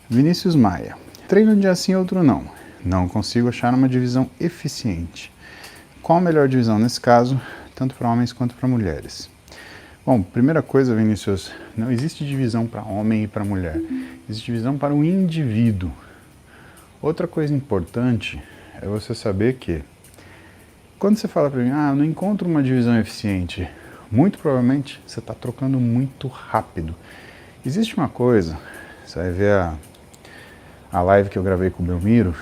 Vinícius Maia. Treino um dia sim, outro não. Não consigo achar uma divisão eficiente. Qual a melhor divisão nesse caso, tanto para homens quanto para mulheres? Bom, primeira coisa, Vinícius, não existe divisão para homem e para mulher. Existe divisão para o indivíduo. Outra coisa importante é você saber que quando você fala para mim, não encontro uma divisão eficiente, muito provavelmente você está trocando muito rápido. Existe uma coisa, você vai ver a live que eu gravei com o Belmiro,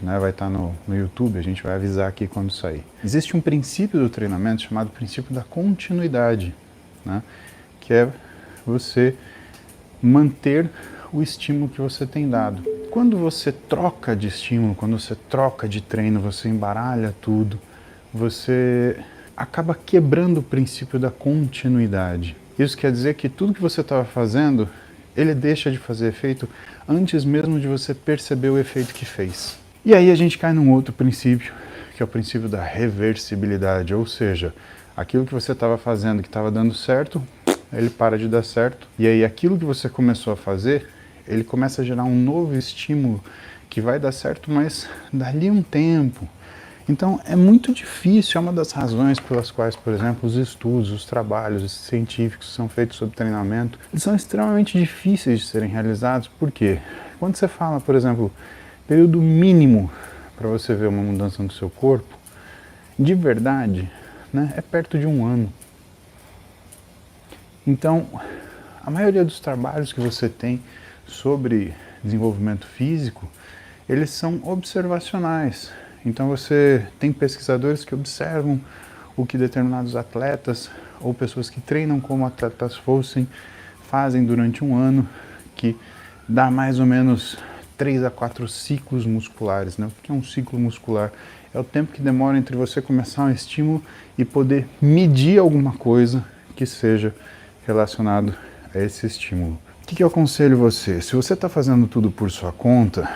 né, vai estar no YouTube, a gente vai avisar aqui quando sair. Existe um princípio do treinamento chamado princípio da continuidade, né, que é você manter o estímulo que você tem dado. Quando você troca de estímulo, quando você troca de treino, você embaralha tudo, você acaba quebrando o princípio da continuidade. Isso quer dizer que tudo que você estava fazendo, ele deixa de fazer efeito antes mesmo de você perceber o efeito que fez. E aí a gente cai num outro princípio, que é o princípio da reversibilidade, ou seja, aquilo que você estava fazendo que estava dando certo, ele para de dar certo, e aí aquilo que você começou a fazer, ele começa a gerar um novo estímulo que vai dar certo, mas dali um tempo. Então é muito difícil, é uma das razões pelas quais, por exemplo, os estudos, os trabalhos científicos que são feitos sobre treinamento, eles são extremamente difíceis de serem realizados. Por quê? Quando você fala, por exemplo, período mínimo para você ver uma mudança no seu corpo, de verdade, né, é perto de um ano. Então, a maioria dos trabalhos que você tem sobre desenvolvimento físico, eles são observacionais. Então você tem pesquisadores que observam o que determinados atletas ou pessoas que treinam como atletas fazem durante um ano, que dá mais ou menos 3 a 4 ciclos musculares, né? O que é um ciclo muscular? É o tempo que demora entre você começar um estímulo e poder medir alguma coisa que seja relacionado a esse estímulo. O que eu aconselho você? Se você está fazendo tudo por sua conta,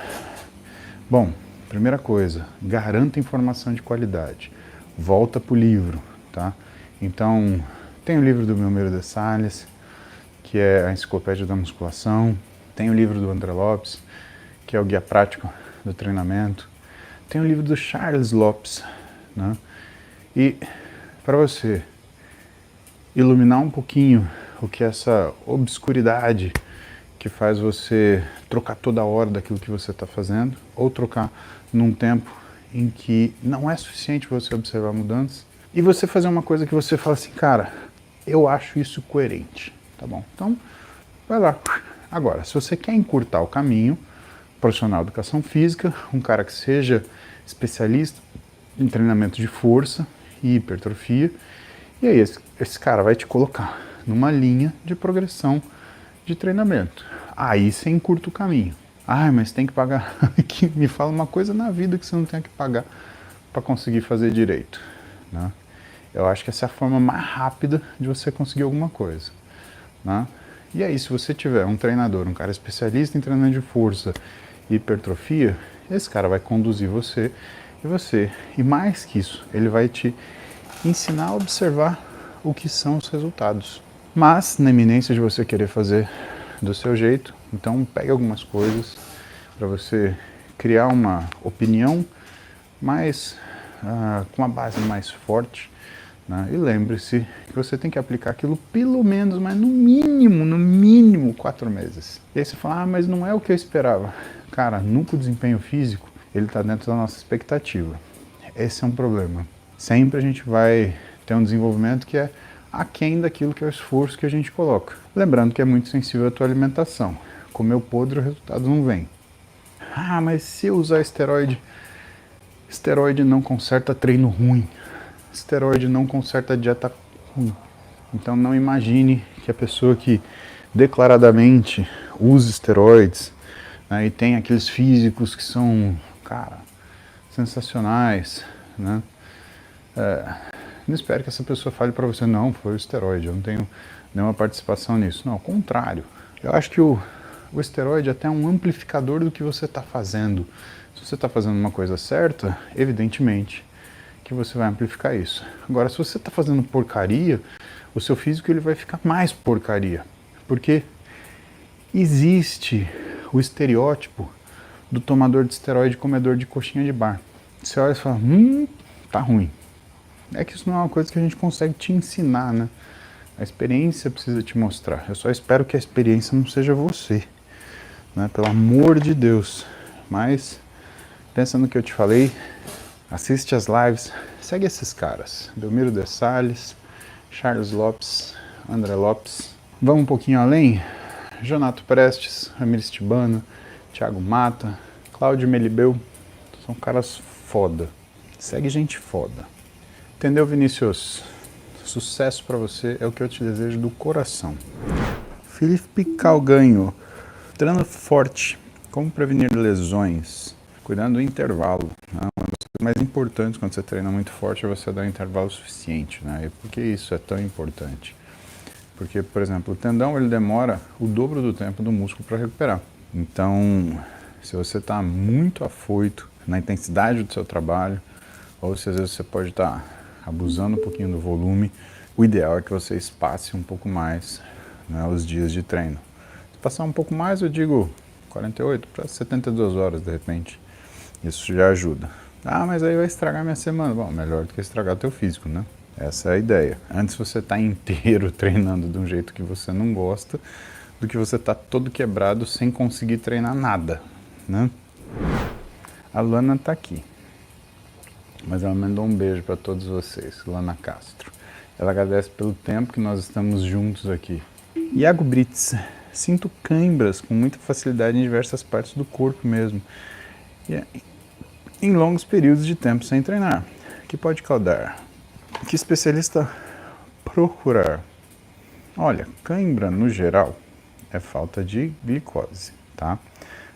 bom, primeira coisa, garanta informação de qualidade. Volta para o livro, tá? Então, tem o livro do Belmiro de Sales, que é a Enciclopédia da Musculação. Tem o livro do André Lopes, que é o Guia Prático do Treinamento. Tem o livro do Charles Lopes, né? E para você iluminar um pouquinho o que é essa obscuridade que faz você trocar toda hora daquilo que você está fazendo, ou trocar num tempo em que não é suficiente você observar mudanças, e você fazer uma coisa que você fala assim, cara, eu acho isso coerente, tá bom? Então, vai lá. Agora, se você quer encurtar o caminho, profissional de educação física, um cara que seja especialista em treinamento de força e hipertrofia, e aí esse cara vai te colocar numa linha de progressão de treinamento. Aí você encurta o caminho. Mas tem que pagar. Me fala uma coisa na vida que você não tem que pagar para conseguir fazer direito, né? Eu acho que essa é a forma mais rápida de você conseguir alguma coisa, né? E aí, se você tiver um treinador, um cara especialista em treinamento de força e hipertrofia, esse cara vai conduzir você, e mais que isso, ele vai te ensinar a observar o que são os resultados. Mas, na iminência de você querer fazer do seu jeito, então pegue algumas coisas para você criar uma opinião mais com uma base mais forte, né? E lembre-se que você tem que aplicar aquilo pelo menos, mas no mínimo 4 meses. E aí você fala, mas não é o que eu esperava. Cara, nunca o desempenho físico, ele está dentro da nossa expectativa. Esse é um problema. Sempre a gente vai ter um desenvolvimento que é aquém daquilo que é o esforço que a gente coloca. Lembrando que é muito sensível à tua alimentação. Comeu podre, o resultado não vem. Mas se eu usar esteroide não conserta treino ruim. Esteroide não conserta dieta ruim. Então não imagine que a pessoa que declaradamente usa esteroides, né, e tem aqueles físicos que são, cara, sensacionais, né? Não espere que essa pessoa fale para você, não, foi o esteroide, eu não tenho nenhuma participação nisso. Não, ao contrário. Eu acho que o esteroide é até um amplificador do que você está fazendo. Se você está fazendo uma coisa certa, evidentemente que você vai amplificar isso. Agora, se você está fazendo porcaria, o seu físico ele vai ficar mais porcaria. Porque existe o estereótipo do tomador de esteroide comedor de coxinha de bar. Você olha e fala, tá ruim. É que isso não é uma coisa que a gente consegue te ensinar, né? A experiência precisa te mostrar. Eu só espero que a experiência não seja você, né? Pelo amor de Deus. Mas, pensa no que eu te falei, assiste as lives, segue esses caras. Belmiro de Salles, Charles Lopes, André Lopes. Vamos um pouquinho além? Jonato Prestes, Ramires Tibano, Thiago Mata, Cláudio Melibeu. São caras foda. Segue gente foda. Entendeu, Vinícius? Sucesso pra você é o que eu te desejo do coração. Felipe Calganho. Treino forte. Como prevenir lesões? Cuidando do intervalo. Né? Uma das coisas mais importantes quando você treina muito forte é você dar um intervalo suficiente. Né? E por que isso é tão importante? Porque, por exemplo, o tendão ele demora o dobro do tempo do músculo para recuperar. Então, se você está muito afoito na intensidade do seu trabalho, ou se às vezes você pode estar abusando um pouquinho do volume, o ideal é que você espace um pouco mais, né, os dias de treino. Se passar um pouco mais, eu digo 48 para 72 horas de repente. Isso já ajuda. Ah, mas aí vai estragar minha semana. Bom, melhor do que estragar o teu físico, né? Essa é a ideia. Antes você tá inteiro treinando de um jeito que você não gosta, do que você tá todo quebrado sem conseguir treinar nada, né? A Lana tá aqui. Mas ela mandou um beijo para todos vocês, Lana Castro. Ela agradece pelo tempo que nós estamos juntos aqui. Iago Brits. Sinto cãibras com muita facilidade em diversas partes do corpo mesmo. E em longos períodos de tempo sem treinar. Que pode causar? Que especialista procurar? Olha, cãibra no geral é falta de glicose, tá?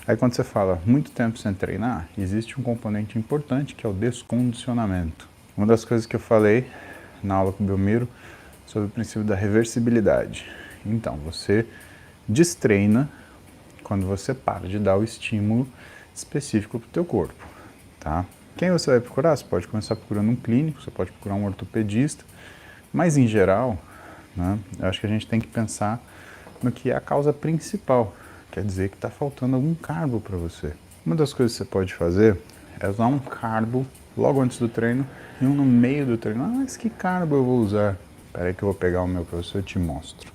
Aí quando você fala muito tempo sem treinar, existe um componente importante que é o descondicionamento. Uma das coisas que eu falei na aula com o Belmiro sobre o princípio da reversibilidade. Então, você destreina quando você para de dar o estímulo específico para o teu corpo, tá? Quem você vai procurar? Você pode começar procurando um clínico, você pode procurar um ortopedista, mas em geral, né, eu acho que a gente tem que pensar no que é a causa principal, quer dizer que está faltando algum carbo para você. Uma das coisas que você pode fazer é usar um carbo logo antes do treino e um no meio do treino. Ah, mas que carbo eu vou usar? Espera aí que eu vou pegar o meu para você e te mostro.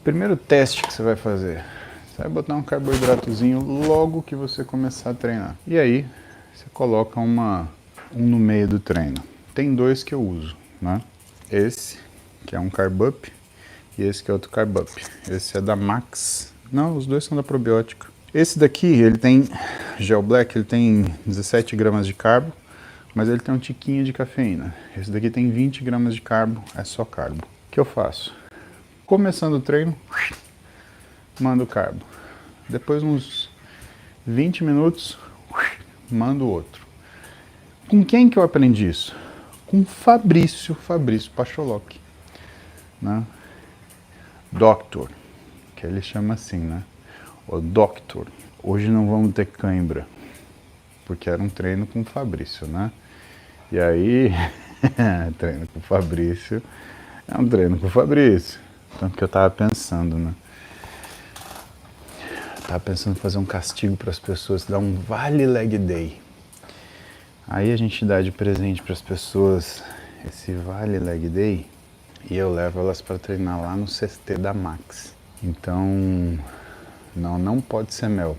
Primeiro teste que você vai fazer, você vai botar um carboidratozinho logo que você começar a treinar. E aí, você coloca um no meio do treino. Tem dois que eu uso, né? Esse, que é um Carb Up, e esse que é outro Carb Up. Esse é da Max. Não, os dois são da Probiótica. Esse daqui, ele tem Gel Black, ele tem 17 gramas de carbo, mas ele tem um tiquinho de cafeína. Esse daqui tem 20 gramas de carbo, é só carbo. O que eu faço? Começando o treino, mando o carbo. Depois uns 20 minutos, mando outro. Com quem que eu aprendi isso? Com Fabrício Pacholoc, né? Doctor, que ele chama assim, né? O Doctor. Hoje não vamos ter cãibra, porque era um treino com o Fabrício, né? E aí, treino com o Fabrício, é um treino com o Fabrício. Tanto que eu tava pensando, né? Tava pensando em fazer um castigo para as pessoas, dar um Vale Leg Day. Aí a gente dá de presente para as pessoas esse Vale Leg Day e eu levo elas para treinar lá no CT da Max. Então, não pode ser mel,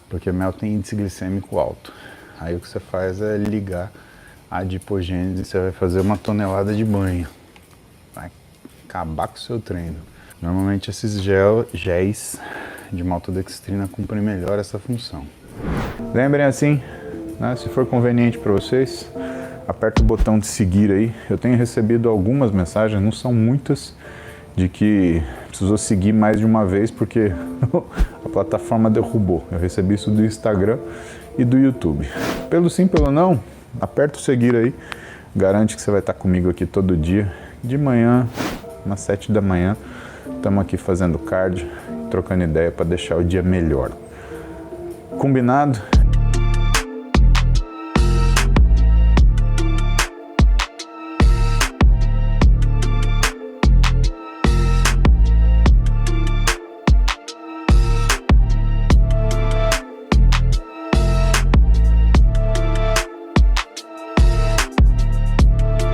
porque mel tem índice glicêmico alto. Aí o que você faz é ligar a adipogênese e você vai fazer 1 tonelada de banho. Vai acabar com o seu treino. Normalmente esses géis de maltodextrina cumprem melhor essa função. Lembrem assim, né, se for conveniente para vocês, aperta o botão de seguir aí. Eu tenho recebido algumas mensagens, não são muitas, de que precisou seguir mais de uma vez porque a plataforma derrubou. Eu recebi isso do Instagram e do YouTube. Pelo sim, pelo não, aperta o seguir aí. Garante que você vai estar comigo aqui todo dia, de manhã, às 7 da manhã. Estamos aqui fazendo cardio, trocando ideia para deixar o dia melhor. Combinado?